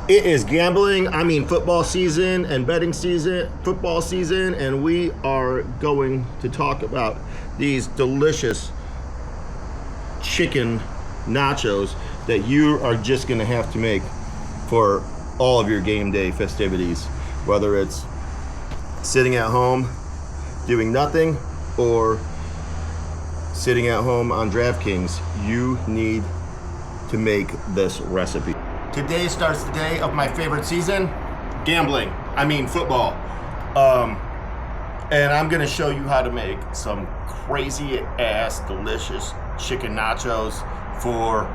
It is gambling, I mean football season and betting season, football season, and we are going to talk about these delicious chicken nachos that you are just gonna have to make for all of your game day festivities, whether it's sitting at home doing nothing or sitting at home on DraftKings. You need to make this recipe. Today starts the day of my favorite season, gambling. I mean football. And I'm gonna show you how to make some crazy ass delicious chicken nachos for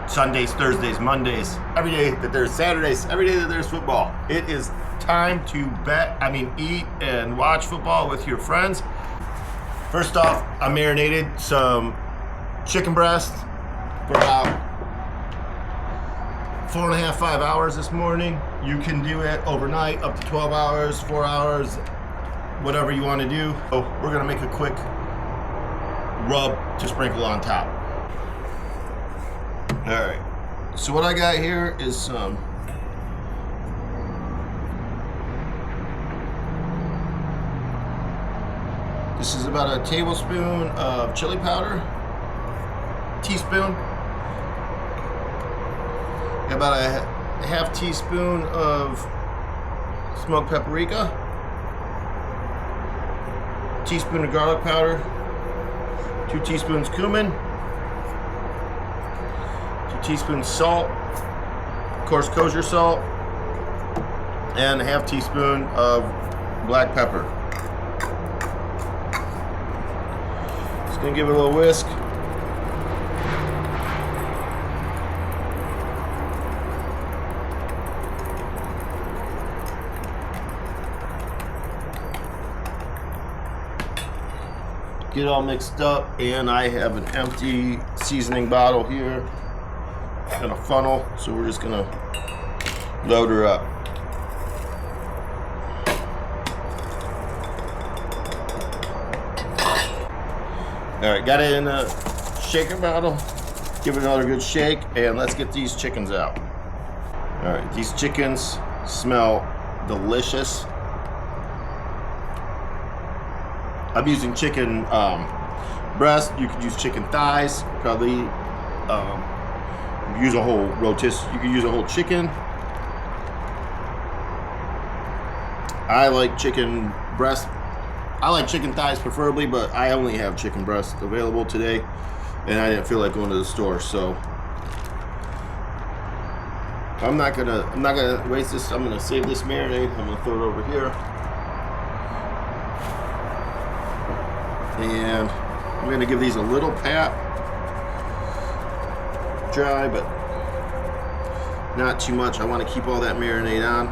Sundays, Thursdays, Mondays, every day that there's Saturdays, every day that there's football. It is time to eat and watch football with your friends. First off, I marinated some chicken breast for about 4.5, 5 hours this morning. You can do it overnight, up to 12 hours, 4 hours, whatever you want to do. So we're gonna make a quick rub to sprinkle on top. All right, so what I got here is some this is about a tablespoon of chili powder, teaspoon. About a half teaspoon of smoked paprika, teaspoon of garlic powder, 2 teaspoons cumin, 2 teaspoons salt, of course kosher salt, and a half teaspoon of black pepper. Just gonna give it a little whisk. Get it all mixed up, and I have an empty seasoning bottle here and a funnel, so we're just gonna load her up. All right, got it in a shaker bottle. Give it another good shake, and let's get these chickens out. All right, these chickens smell delicious. I'm using chicken breast. You could use chicken thighs. Probably use a whole rotisserie. You could use a whole chicken. I like chicken breast. I like chicken thighs preferably, but I only have chicken breast available today, and I didn't feel like going to the store, so I'm not gonna waste this. I'm gonna save this marinade. I'm gonna throw it over here. And I'm going to give these a little pat. Dry, but not too much. I want to keep all that marinade on.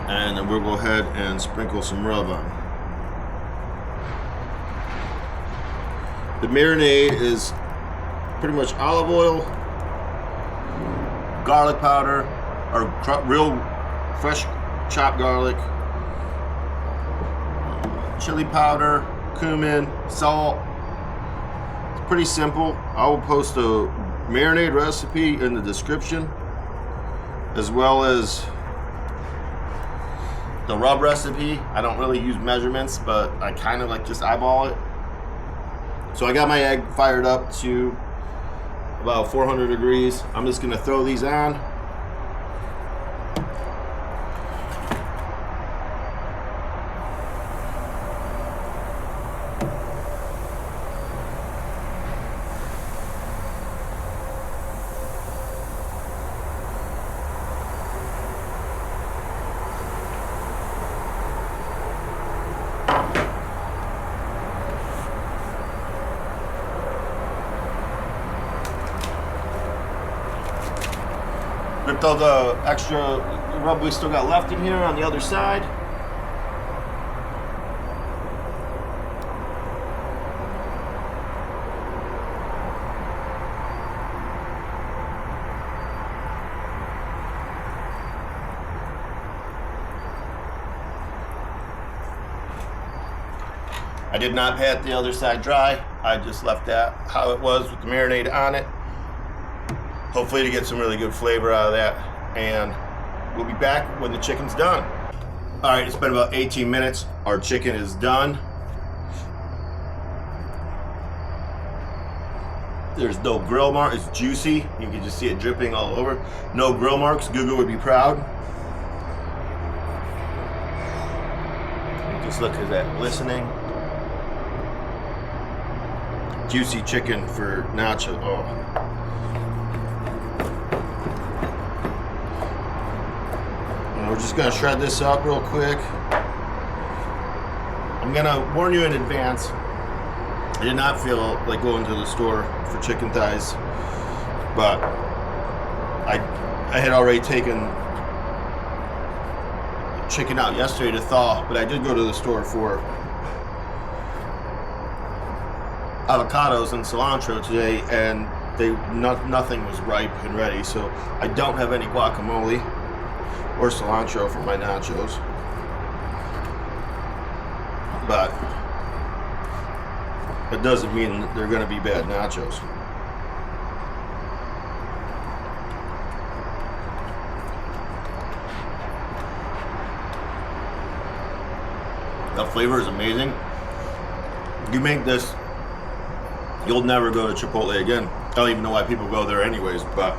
And then we'll go ahead and sprinkle some rub on. The marinade is pretty much olive oil, garlic powder, or real fresh chopped garlic, chili powder, cumin, salt. It's pretty simple. I will post a marinade recipe in the description, as well as the rub recipe. I don't really use measurements, but I kind of like just eyeball it. So I got my egg fired up to about 400 degrees. I'm just gonna throw these on. Ripped all the extra rub we still got left in here on the other side. I did not pat the other side dry. I just left that how it was with the marinade on it. Hopefully to get some really good flavor out of that. And we'll be back when the chicken's done. All right, it's been about 18 minutes. Our chicken is done. There's no grill mark, it's juicy. You can just see it dripping all over. No grill marks, Google would be proud. Just look at that glistening. Juicy chicken for nacho. Oh. And we're just gonna shred this up real quick. I'm gonna warn you in advance. I did not feel like going to the store for chicken thighs, but I had already taken chicken out yesterday to thaw, but I did go to the store for avocados and cilantro today, and nothing was ripe and ready, so I don't have any guacamole or cilantro for my nachos. But it doesn't mean that they're going to be bad nachos. The flavor is amazing. You make this, you'll never go to Chipotle again. I don't even know why people go there anyways, but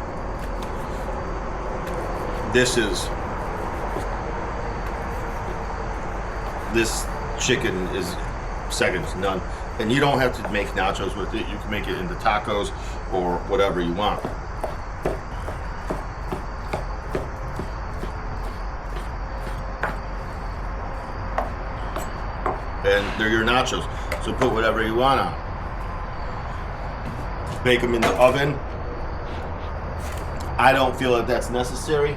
this chicken is second to none. And you don't have to make nachos with it. You can make it into tacos or whatever you want. And they're your nachos, so put whatever you want on. Bake them in the oven. I don't feel that that's necessary.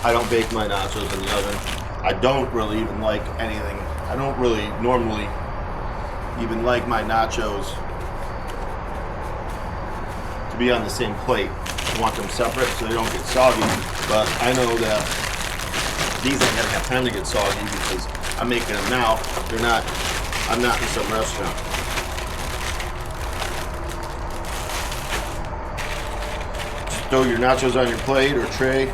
I don't bake my nachos in the oven. I don't really even like anything. I don't really normally even like my nachos to be on the same plate. I want them separate so they don't get soggy, but I know that these ain't gonna have time to get soggy because I'm making them now. I'm not in some restaurant. Just throw your nachos on your plate or tray.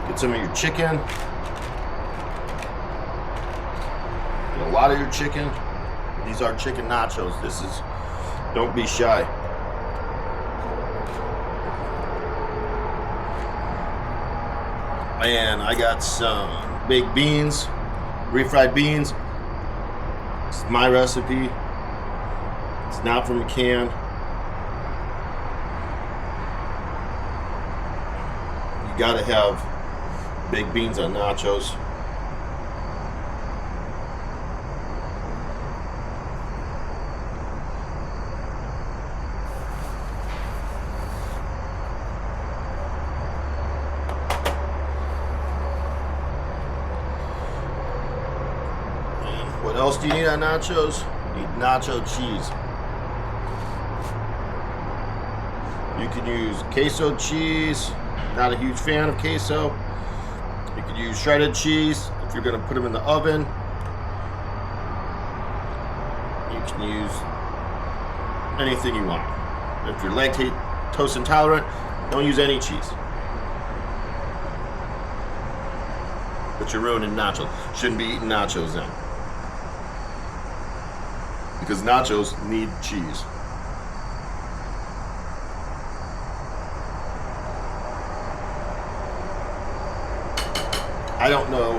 Get some of your chicken. Get a lot of your chicken. These are chicken nachos. Don't be shy. And I got some baked beans, refried beans. It's my recipe. It's not from a can. You gotta have baked beans on nachos. What else do you need on nachos? You need nacho cheese. You can use queso cheese. Not a huge fan of queso. You can use shredded cheese if you're going to put them in the oven. You can use anything you want. If you're lactose intolerant, don't use any cheese. But you're ruining nachos. Shouldn't be eating nachos then. Because nachos need cheese. I don't know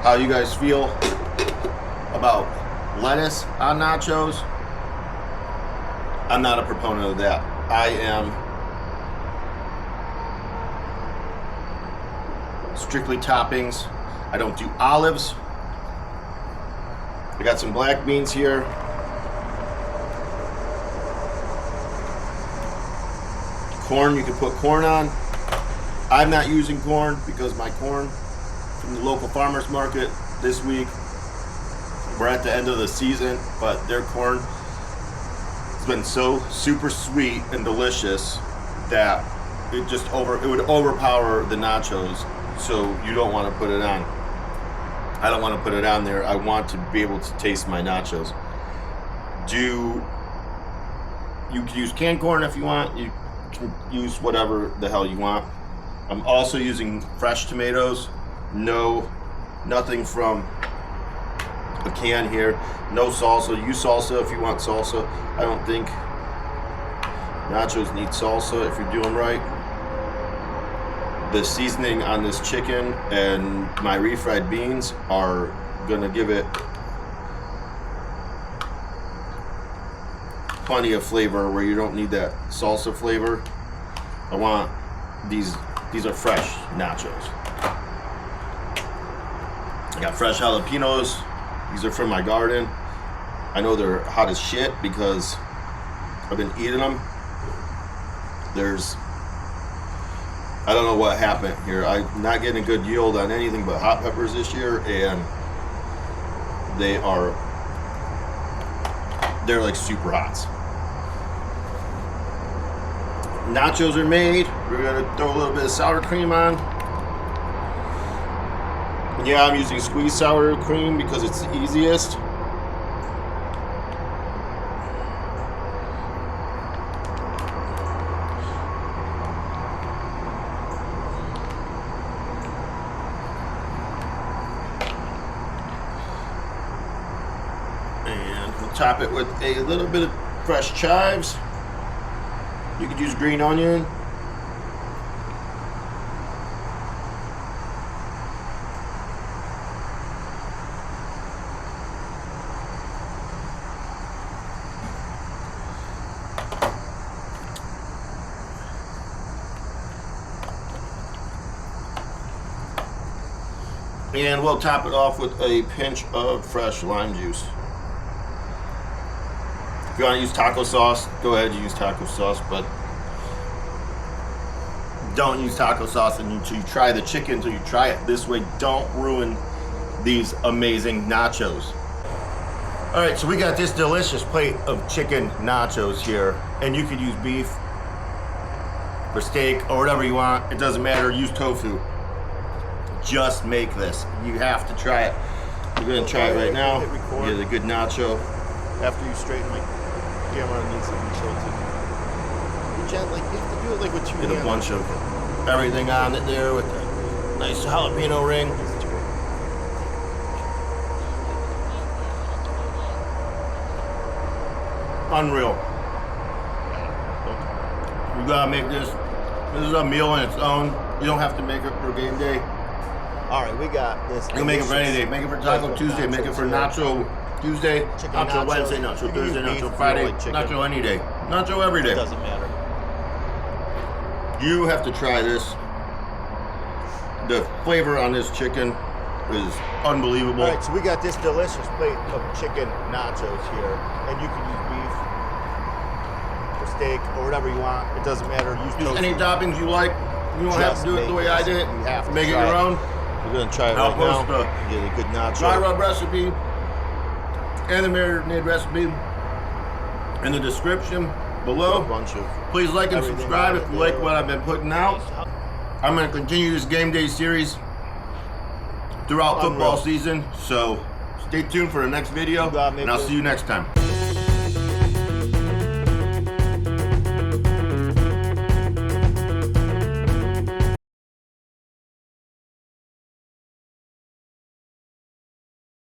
how you guys feel about lettuce on nachos. I'm not a proponent of that. I am strictly toppings. I don't do olives. I got some black beans here. Corn, you can put corn on. I'm not using corn because my corn from the local farmers market this week, we're at the end of the season, but their corn has been so super sweet and delicious that it would overpower the nachos, so you don't want to put it on. I don't want to put it on there. I want to be able to taste my nachos. You can use canned corn if you want. You can use whatever the hell you want. I'm also using fresh tomatoes. Nothing from a can here. No salsa. Use salsa if you want salsa. I don't think nachos need salsa if you're doing right. The seasoning on this chicken and my refried beans are gonna give it plenty of flavor where you don't need that salsa flavor. I want these are fresh nachos. I got fresh jalapeños. These are from my garden. I know they're hot as shit because I've been eating them. I don't know what happened here. I'm not getting a good yield on anything but hot peppers this year, and they're like super hots. Nachos are made. We're gonna throw a little bit of sour cream on. Yeah, I'm using squeezed sour cream because it's the easiest. And we'll top it with a little bit of fresh chives. You could use green onion. And we'll top it off with a pinch of fresh lime juice. If you want to use taco sauce, go ahead and use taco sauce, but don't use taco sauce until you try the chicken, until you try it this way. Don't ruin these amazing nachos. All right, so we got this delicious plate of chicken nachos here, and you could use beef or steak or whatever you want. It doesn't matter. Use tofu. Just make this. You have to try it. We're gonna try it right now. Get a good nacho. After you straighten my camera, needs to be tilted. You have to do it like with 2 hands. Get a bunch of everything on it there with a nice jalapeno ring. Unreal. You gotta make this. This is a meal in its own. You don't have to make it for game day. All right, we got this. You can make it for any day. Make it for Taco Tuesday. Make it for Nacho Tuesday. Nacho Wednesday. Nacho Thursday. Nacho Friday. Nacho any day. Nacho every day. It doesn't matter. You have to try this. The flavor on this chicken is unbelievable. All right, so we got this delicious plate of chicken nachos here, and you can use beef or steak or whatever you want. It doesn't matter. Use any toppings you like. You don't have to do it the way I did. You have to make it your own. We're gonna try it right now. Get a good nacho. Dry rub recipe and the Marinade Recipe in the description below. Please like and subscribe if you like what I've been putting out. I'm going to continue this game day series throughout football season, so stay tuned for the next video, and I'll see you next time.